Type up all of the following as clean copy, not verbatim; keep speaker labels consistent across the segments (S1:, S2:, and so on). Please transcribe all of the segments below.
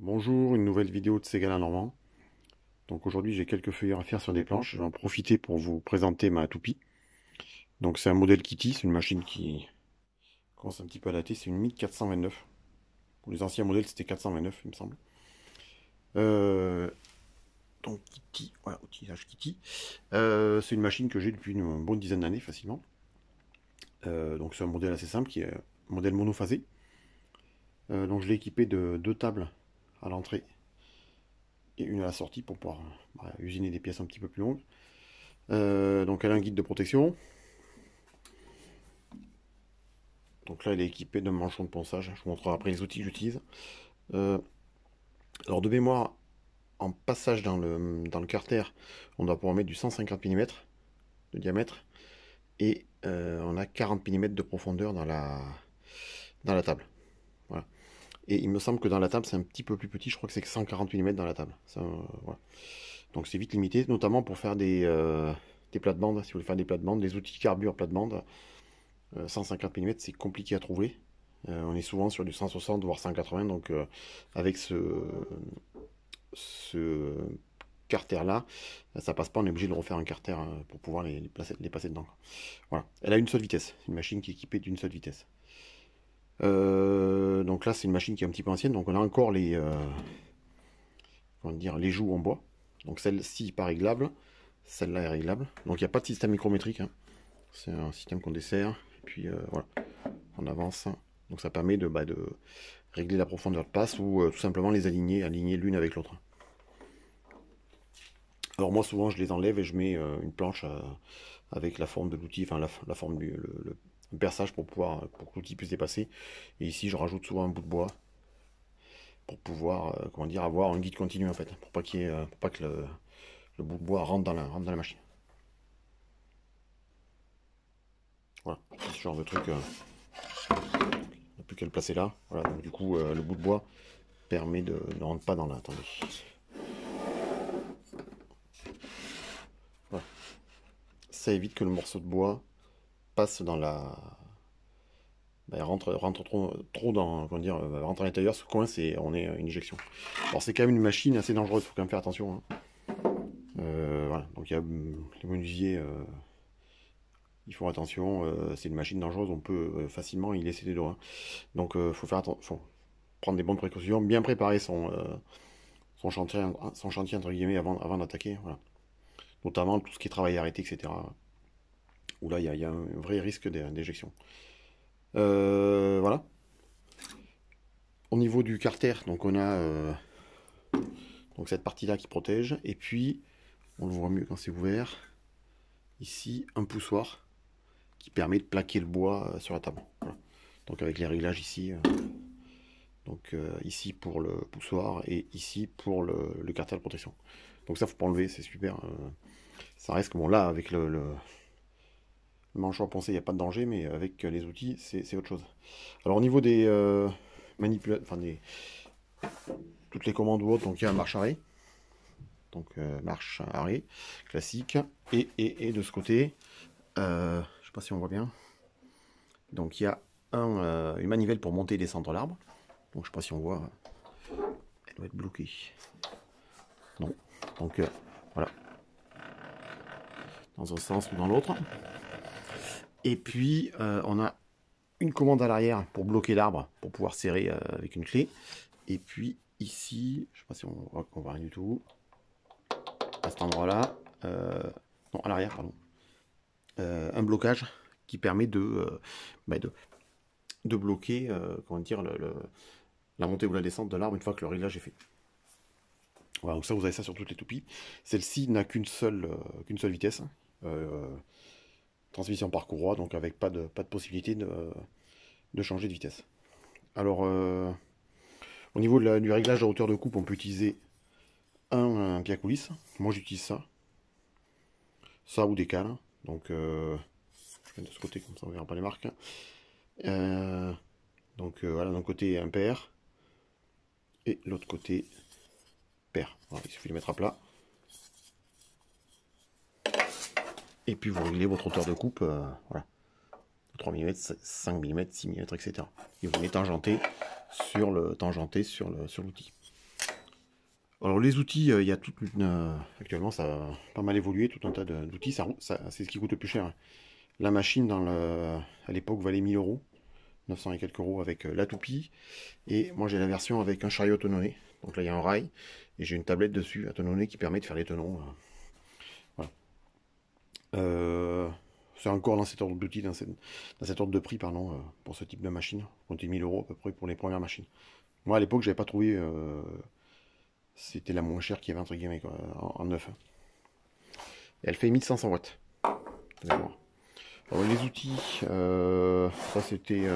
S1: Bonjour, une nouvelle vidéo de Ségala Normand. Donc aujourd'hui j'ai quelques feuillères à faire sur des planches. Je vais en profiter pour vous présenter ma toupie. Donc c'est un modèle Kitty, c'est une machine qui commence un petit peu à dater, c'est une MIG 429. Pour les anciens modèles c'était 429 il me semble. Euh, donc Kitty, voilà, outillage Kitty. C'est une machine que j'ai depuis une bonne dizaine d'années facilement. Donc c'est un modèle assez simple qui est un modèle monophasé. Donc je l'ai équipé de deux tables à l'entrée et une à la sortie pour pouvoir usiner des pièces un petit peu plus longues. Donc elle a un guide de protection. Donc là elle est équipée d'un manchon de ponçage. Je vous montrerai après les outils que j'utilise. Euh, alors de mémoire, en passage dans le carter, on doit pouvoir mettre du 150 mm de diamètre. Et on a 40 mm de profondeur dans la table. Voilà. Et il me semble que dans la table c'est un petit peu plus petit. Je crois que c'est 140 mm dans la table. Ça, voilà. Donc c'est vite limité, notamment pour faire des plates-bandes. Si vous voulez faire des plates-bandes, des outils carbure plate-bande. 150 mm, c'est compliqué à trouver. On est souvent sur du 160 voire 180, donc avec ce carter là, ça passe pas, on est obligé de refaire un carter pour pouvoir les passer dedans. Voilà. Elle a une seule vitesse, une machine qui est équipée d'une seule vitesse. Donc là c'est une machine qui est un petit peu ancienne, donc on a encore comment dire, les joues en bois. Donc celle-ci pas réglable, celle-là est réglable. Donc il n'y a pas de système micrométrique, hein. C'est un système qu'on dessert, et puis voilà, on avance. Donc ça permet de régler la profondeur de passe ou tout simplement les aligner l'une avec l'autre. Alors moi souvent je les enlève et je mets une planche avec la forme de l'outil, enfin la forme le perçage pour que l'outil puisse dépasser. Et ici je rajoute souvent un bout de bois pour pouvoir comment dire, avoir un guide continu en fait, pour pas que le bout de bois rentre dans la machine. Voilà, ce genre de truc. On n'a plus qu'à le placer là. Voilà, donc du coup le bout de bois permet de ne rentre pas dans la. Attendez. Voilà. Ça évite que le morceau de bois passe dans la. Rentre trop dans. Comment dire, rentre à l'intérieur, ce coin, on est une éjection. Alors c'est quand même une machine assez dangereuse, il faut quand même faire attention, hein. Voilà, donc il y a les menuisiers, ils font attention, c'est une machine dangereuse, on peut facilement y laisser des doigts, hein. Donc faut faire attention, prendre des bonnes précautions, bien préparer son chantier entre guillemets avant d'attaquer, voilà. Notamment tout ce qui est travail arrêté, etc. Où là il y a un vrai risque d'éjection. Voilà. Au niveau du carter, donc on a donc cette partie-là qui protège, et puis on le voit mieux quand c'est ouvert. Ici, un poussoir qui permet de plaquer le bois sur la table. Voilà. Donc avec les réglages ici. Donc ici pour le poussoir et ici pour le carter de protection. Donc ça faut pas enlever, c'est super. Ça reste que bon là avec le manchon à poncer il n'y a pas de danger, mais avec les outils c'est autre chose. Alors au niveau des manipulations, enfin toutes les commandes ou autres, donc il y a un marche arrêt. Donc marche arrêt classique. Et de ce côté, je sais pas si on voit bien. Donc il y a une manivelle pour monter et descendre l'arbre. Donc je sais pas si on voit. Elle doit être bloquée. Non. Donc voilà. Dans un sens ou dans l'autre. Et puis on a une commande à l'arrière pour bloquer l'arbre, pour pouvoir serrer avec une clé. Et puis ici, je sais pas si on voit rien du tout. À cet endroit-là. Non, à l'arrière, pardon. Un blocage qui permet de bloquer comment dire, la montée ou la descente de l'arbre une fois que le réglage est fait. Voilà, donc ça vous avez ça sur toutes les toupies. Celle-ci n'a qu'une seule vitesse. Transmission par courroie, donc avec pas de possibilité de changer de vitesse. Alors au niveau du réglage de hauteur de coupe, on peut utiliser un pied à coulisse. Moi j'utilise ça ou des cales. Donc je viens de ce côté comme ça on verra pas les marques. Donc voilà, d'un côté impair et l'autre côté pair. Voilà, il suffit de mettre à plat. Et puis vous réglez votre hauteur de coupe, voilà, 3 mm, 5 mm, 6 mm, etc. Et vous les tangentez sur l'outil. Alors les outils, il y a toute une... actuellement, ça a pas mal évolué, tout un tas d'outils. C'est ce qui coûte le plus cher, hein. La machine, à l'époque, valait 1000 euros, 900 et quelques euros avec la toupie. Et moi, j'ai la version avec un chariot tonneau. Donc là, il y a un rail et j'ai une tablette dessus à tonneau qui permet de faire les tenons. Voilà. C'est encore dans cet ordre d'outils, dans cet ordre de prix, pardon, pour ce type de machine. Comptez 1000 euros à peu près pour les premières machines. Moi, à l'époque, j'avais pas trouvé. C'était la moins chère qu'il y avait, entre guillemets, quoi, en neuf, hein. Et elle fait 1500 watts. D'accord. Alors, les outils, ça c'était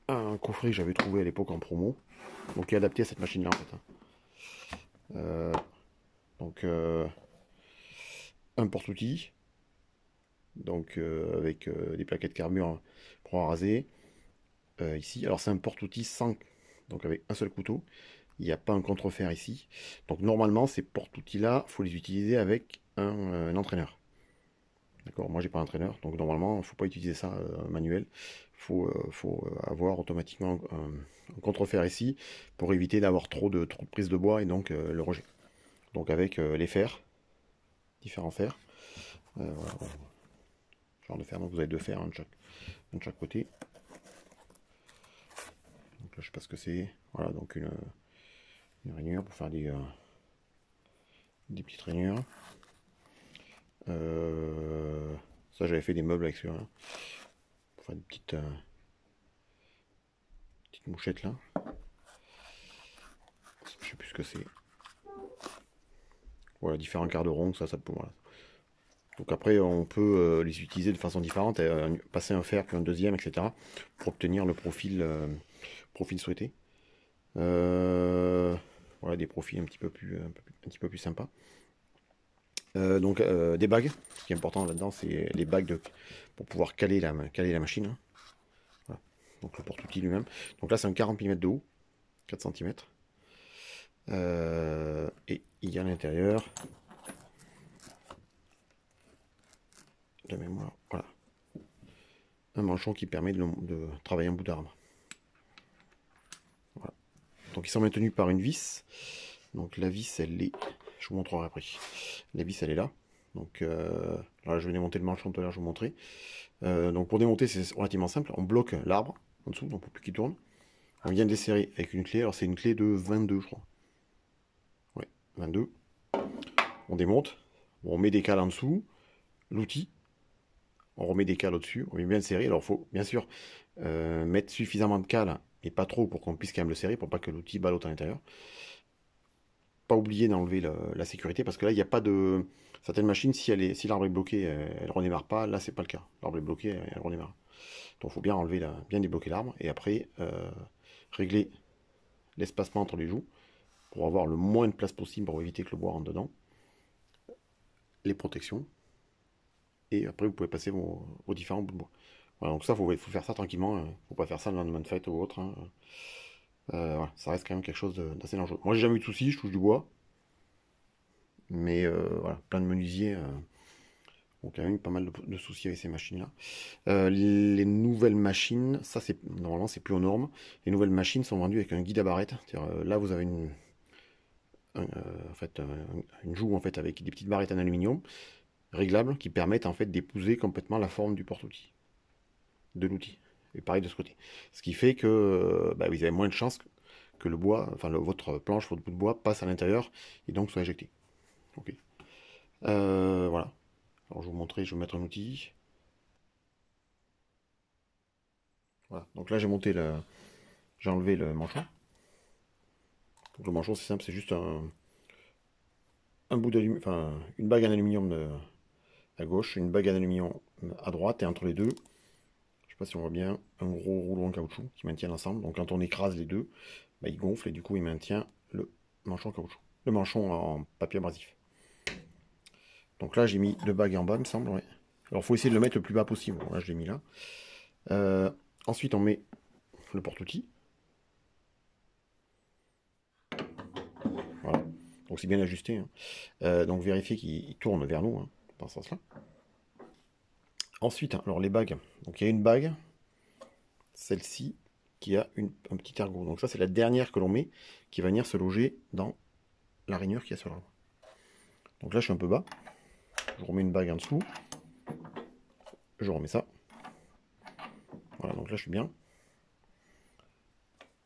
S1: un coffret que j'avais trouvé à l'époque en promo. Donc, qui est adapté à cette machine-là, en fait, hein. Euh, donc, un porte-outils. Donc, avec des plaquettes carbure pour raser. Ici, alors c'est un porte-outils sans, donc avec un seul couteau. Il n'y a pas un contrefer ici. Donc normalement, ces porte-outils-là, il faut les utiliser avec un entraîneur. D'accord, moi j'ai pas d'entraîneur, donc normalement, il ne faut pas utiliser ça manuel. Faut avoir automatiquement un contrefer ici pour éviter d'avoir trop de prise de bois et donc le rejet. Donc avec les fers, différents fers. Voilà, genre de fer, donc vous avez deux fers, un de chaque côté. Donc là, je sais pas ce que c'est. Voilà, donc une rainure pour faire des petites rainures. Ça, j'avais fait des meubles avec celui-là. Pour faire des petites mouchettes là. Je sais plus ce que c'est. Voilà, différents quarts de rond, ça peut. Voilà. Donc après, on peut les utiliser de façon différente, passer un fer puis un deuxième, etc. pour obtenir le profil souhaité. Voilà, des profils un petit peu plus sympas. Donc des bagues, ce qui est important là-dedans, c'est les bagues pour pouvoir caler la machine, hein. Voilà. Donc le porte-outil lui-même. Donc là c'est un 40 mm de haut, 4 cm. Et il y a à l'intérieur de mémoire, voilà, un manchon qui permet de travailler un bout d'arbre. Voilà. Donc ils sont maintenus par une vis. Donc la vis elle est, je vous montrerai après. La vis elle est là. Donc là je vais démonter le manchon tout à l'heure, je vous montrer. Donc pour démonter c'est relativement simple. On bloque l'arbre en dessous, donc pour plus qu'il tourne. On vient de les serrer avec une clé. Alors c'est une clé de 22 je crois. Ouais, 22. On démonte. On met des cales en dessous. L'outil. On remet des cales au-dessus. On vient bien le serrer. Alors il faut bien sûr mettre suffisamment de cales et pas trop pour qu'on puisse quand même le serrer pour pas que l'outil ballotte à l'intérieur. Pas oublier d'enlever la sécurité parce que là il n'y a pas de... Certaines machines, si l'arbre est bloqué, elle ne redémarre pas. Là c'est pas le cas. L'arbre est bloqué, elle redémarre. Donc il faut bien enlever bien débloquer l'arbre et après régler l'espacement entre les joues pour avoir le moins de place possible pour éviter que le bois rentre dedans. Les protections. Et après vous pouvez passer vos différents bouts de bois. Voilà, donc ça faut faire ça tranquillement. Faut pas faire ça le lendemain de fête ou autre, hein. Voilà, ça reste quand même quelque chose d'assez dangereux. Moi j'ai jamais eu de soucis, je touche du bois. Mais voilà, plein de menuisiers ont quand même eu pas mal de soucis avec ces machines-là. Les nouvelles machines, ça c'est normalement c'est plus aux normes. Les nouvelles machines sont vendues avec un guide à barrette. Là vous avez en fait, une joue en fait avec des petites barrettes en aluminium réglables qui permettent en fait d'épouser complètement la forme du porte-outil, de l'outil. Et pareil de ce côté. Ce qui fait que vous avez moins de chances que le bois, enfin votre planche, votre bout de bois passe à l'intérieur et donc soit éjecté. Ok. Voilà. Alors je vais vous montrer, je vais mettre un outil. Voilà. Donc là j'ai enlevé le manchon. Donc le manchon c'est simple, c'est juste un bout d'aluminium, enfin une bague en aluminium à gauche, une bague en aluminium à droite et entre les deux, je sais pas si on voit bien, un gros rouleau en caoutchouc qui maintient l'ensemble. Donc quand on écrase les deux, il gonfle et du coup il maintient le manchon en caoutchouc, le manchon en papier abrasif. Donc là j'ai mis deux bagues en bas, il me semble. Ouais. Alors il faut essayer de le mettre le plus bas possible. Bon, là je l'ai mis là. Ensuite on met le porte-outil. Voilà. Donc c'est bien ajusté, hein. Donc vérifiez qu'il tourne vers nous, hein, dans ce sens-là. Ensuite, alors les bagues. Donc il y a une bague, celle-ci, qui a un petit ergot. Donc ça, c'est la dernière que l'on met, qui va venir se loger dans la rainure qu'il y a sur l'arbre. Donc là, je suis un peu bas. Je remets une bague en dessous. Je remets ça. Voilà, donc là, je suis bien.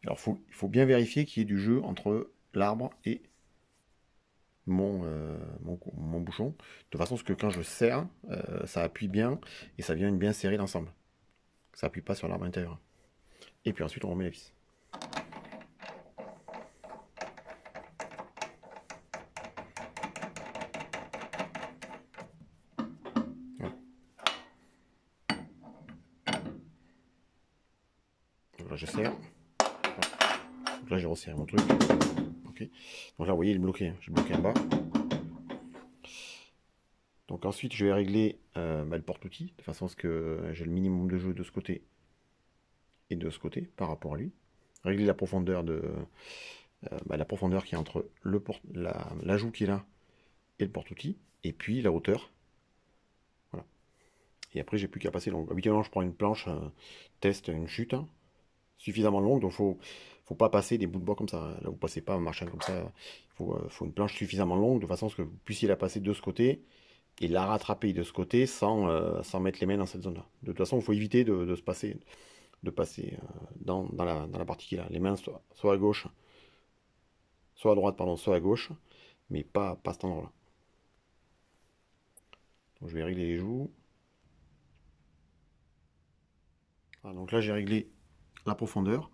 S1: Alors, il faut bien vérifier qu'il y ait du jeu entre l'arbre et mon bouchon, de façon à ce que quand je serre, ça appuie bien et ça vient bien serrer l'ensemble. Ça appuie pas sur l'arbre intérieur. Et puis ensuite on remet la vis. Voilà. Donc là je serre. Voilà. Donc là j'ai resserré mon truc. Okay. Donc là vous voyez il est bloqué. J'ai bloqué en bas. Donc ensuite je vais régler le porte-outil de façon à ce que j'ai le minimum de jeu de ce côté et de ce côté par rapport à lui. Régler la profondeur la profondeur qui est entre l'ajout qui est là et le porte-outil, et puis la hauteur. Voilà. Et après j'ai plus qu'à passer. Donc habituellement je prends une planche test une chute suffisamment longue, donc faut pas passer des bouts de bois comme ça. Là vous passez pas en marchant comme ça. Faut une planche suffisamment longue de façon à ce que vous puissiez la passer de ce côté et la rattraper de ce côté sans mettre les mains dans cette zone là. De toute façon il faut éviter de passer dans la partie qui est là. Les mains soit à gauche, soit à droite, pardon, soit à gauche, mais pas à cet endroit là. Donc je vais régler les joues. Voilà, donc là j'ai réglé la profondeur.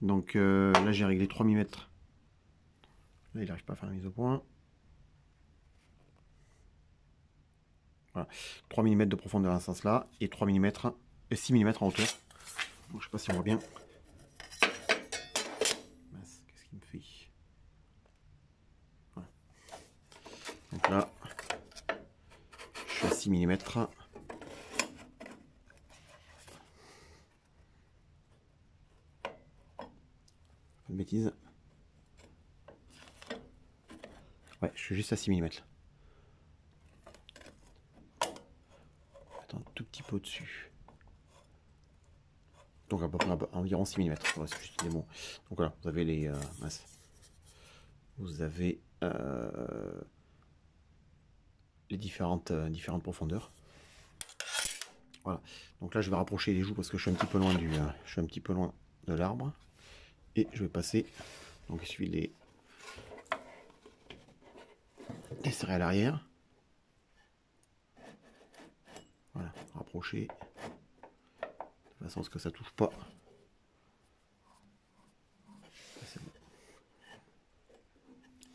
S1: Donc là j'ai réglé 3 mm. Là il n'arrive pas à faire la mise au point. Voilà. 3 mm de profondeur dans ce sens là et 3 mm et 6 mm en hauteur. Donc, je sais pas si on voit bien. Qu'est-ce qu'il me fait? Voilà. Donc là je suis à 6 mm. Pas de bêtises. Ouais, je suis juste à 6 mm. Attends, un tout petit peu au-dessus. Donc à peu près environ 6 mm. Ouais, c'est juste des mots. Donc voilà, vous avez les vous avez les différentes profondeurs. Voilà. Donc là je vais rapprocher les joues parce que je suis un petit peu loin je suis un petit peu loin de l'arbre. Et je vais passer. Donc il suffit de les serrer à l'arrière. Voilà, rapprocher. De façon à ce que ça touche pas.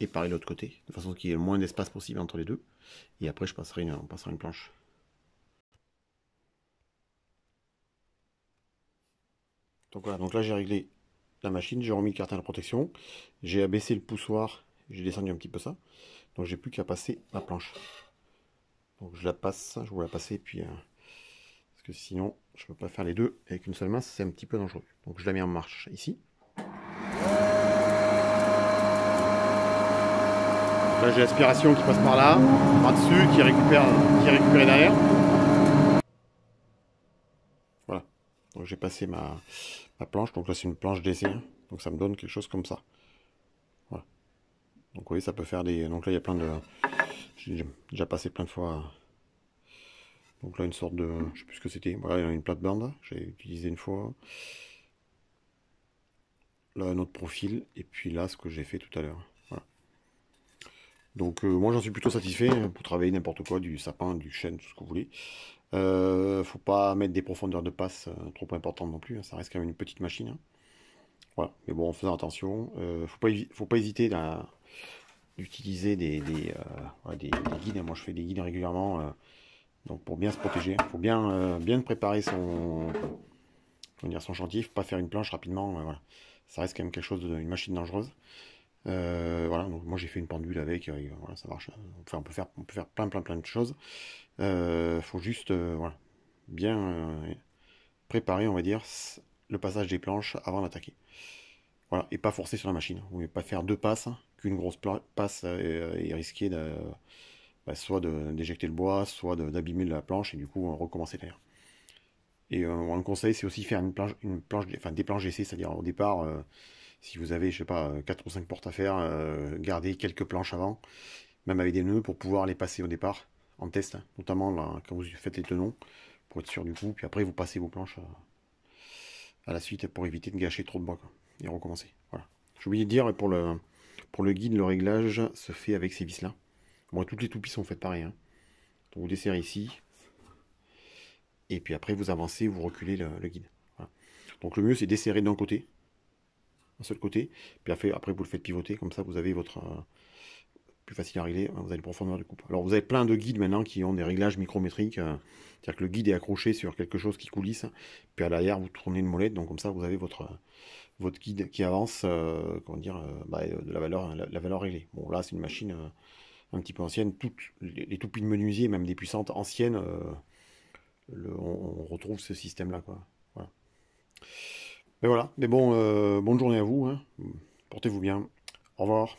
S1: Et pareil l'autre côté, de façon qu'il y ait le moins d'espace possible entre les deux. Et après, on passera une planche. Donc voilà, donc là j'ai réglé la machine, j'ai remis le carton de protection, j'ai abaissé le poussoir, j'ai descendu un petit peu ça. Donc j'ai plus qu'à passer la planche. Donc je la passe, je vous la passer, puis parce que sinon je ne peux pas faire les deux avec une seule main, c'est un petit peu dangereux. Donc je la mets en marche ici. Là j'ai l'aspiration qui passe par là, par-dessus, qui est récupérée derrière. Voilà. Donc j'ai passé ma planche, donc là c'est une planche d'essai, donc ça me donne quelque chose comme ça. Voilà. Donc vous voyez, ça peut faire des... Donc là il y a plein de... J'ai déjà passé plein de fois. Donc là une sorte de... Je sais plus ce que c'était. Voilà, il y a une plate-bande, j'ai utilisé une fois. Là un autre profil, et puis là ce que j'ai fait tout à l'heure. Voilà. Donc moi j'en suis plutôt satisfait pour travailler n'importe quoi, du sapin, du chêne, tout ce que vous voulez. Faut pas mettre des profondeurs de passe trop importantes non plus, hein, ça reste quand même une petite machine. Hein. Voilà, mais bon, en faisant attention, faut pas hésiter d'utiliser des guides. Moi je fais des guides régulièrement, donc pour bien se protéger, il faut bien préparer son chantier, faut pas faire une planche rapidement, voilà. Ça reste quand même quelque chose une machine dangereuse. Voilà, donc moi j'ai fait une pendule avec, voilà, ça marche. Enfin, on peut faire plein de choses. Faut juste voilà, bien préparer, on va dire, le passage des planches avant d'attaquer. Voilà, et pas forcer sur la machine. Vous ne pouvez pas faire deux passes, qu'une grosse passe et risquer soit d'éjecter le bois, soit d'abîmer la planche et du coup recommencer derrière. Et un conseil, c'est aussi faire enfin, des planches d'essai, c'est-à-dire au départ, si vous avez, je sais pas, 4 ou 5 portes à faire, gardez quelques planches avant, même avec des nœuds pour pouvoir les passer au départ, en test, hein, notamment là, quand vous faites les tenons, pour être sûr du coup, puis après vous passez vos planches à la suite pour éviter de gâcher trop de bois, quoi, et recommencer. Voilà. J'ai oublié de dire, pour le guide, le réglage se fait avec ces vis-là. Bon, toutes les toupies sont faites pareil, hein. Donc vous desserrez ici, et puis après vous avancez, vous reculez le guide. Voilà. Donc le mieux c'est desserrer d'un côté, un seul côté, puis après vous le faites pivoter, comme ça vous avez votre plus facile à régler, vous avez une profondeur de coupe. Alors vous avez plein de guides maintenant qui ont des réglages micrométriques, c'est-à-dire que le guide est accroché sur quelque chose qui coulisse, puis à l'arrière vous tournez une molette, donc comme ça vous avez votre guide qui avance, comment dire, de la valeur réglée. Bon là c'est une machine un petit peu ancienne, toutes les toupies de menuisier, même des puissantes anciennes, on retrouve ce système-là, quoi. Voilà. Mais voilà, mais bon, bonne journée à vous, hein. Portez-vous bien. Au revoir.